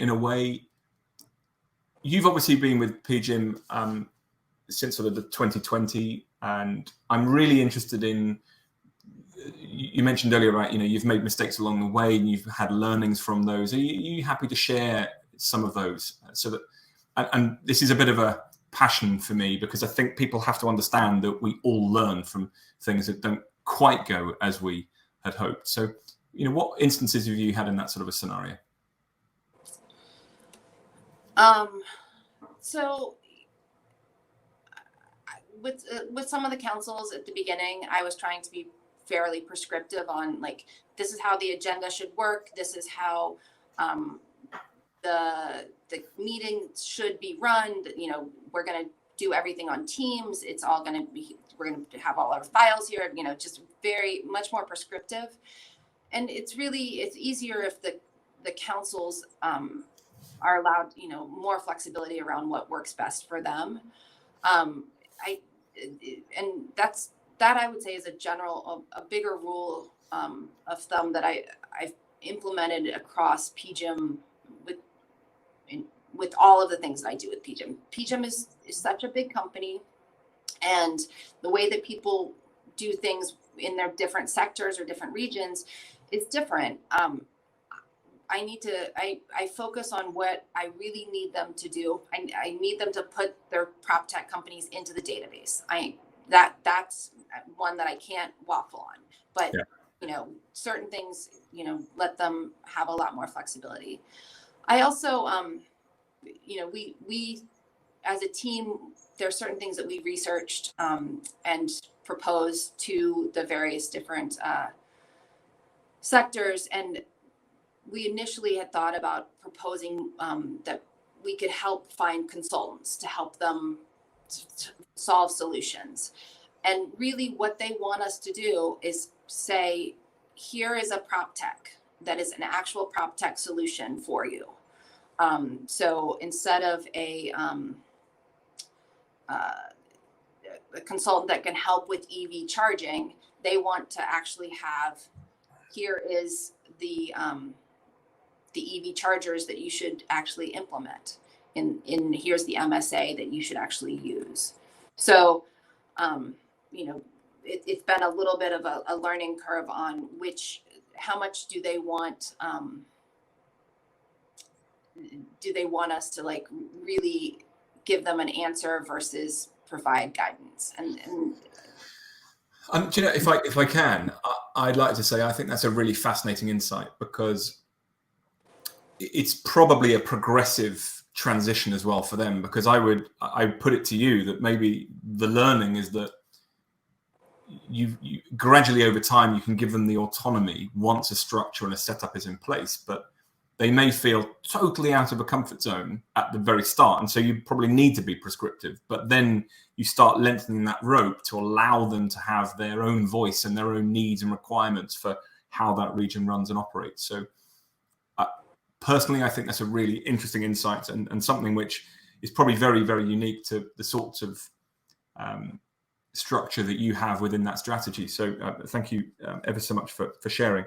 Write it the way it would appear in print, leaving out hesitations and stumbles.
in a way, you've obviously been with PGIM since sort of the 2020, and I'm really interested in, you mentioned earlier, right, you've made mistakes along the way and you've had learnings from those. Are you happy to share some of those? So that, and this is a bit of a passion for me, because I think people have to understand that we all learn from things that don't quite go as we had hoped. So, what instances have you had in that sort of a scenario? So with some of the councils at the beginning, I was trying to be fairly prescriptive on, like, this is how the agenda should work. This is how the meeting should be run. We're going to do everything on Teams. It's all going to be, we're going to have all our files here, just very much more prescriptive. And it's easier if the councils are allowed, more flexibility around what works best for them. And that I would say is a bigger rule of thumb that I've implemented across PGIM with all of the things that I do with PGIM. PGIM is such a big company, and the way that people do things in their different sectors or different regions is different. I focus on what I really need them to do. I need them to put their prop tech companies into the database. That's one that I can't waffle on, but certain things, let them have a lot more flexibility. I also, we as a team, there are certain things that we researched and proposed to the various different sectors. And we initially had thought about proposing that we could help find consultants to help them solve solutions. And really what they want us to do is say, here is a prop tech that is an actual prop tech solution for you. So instead of a consultant that can help with EV charging, they want to actually have, here is the EV chargers that you should actually implement, in here's the MSA that you should actually use. So, it's been a little bit of a learning curve on how much do they want us to, like, really give them an answer versus provide guidance. And if I can, I'd like to say I think that's a really fascinating insight, because it's probably a progressive transition as well for them, because I put it to you that maybe the learning is that you gradually over time you can give them the autonomy once a structure and a setup is in place, but they may feel totally out of a comfort zone at the very start, and so you probably need to be prescriptive, but then you start lengthening that rope to allow them to have their own voice and their own needs and requirements for how that region runs and operates. So personally, I think that's a really interesting insight, and something which is probably very, very unique to the sorts of structure that you have within that strategy. So thank you ever so much for sharing.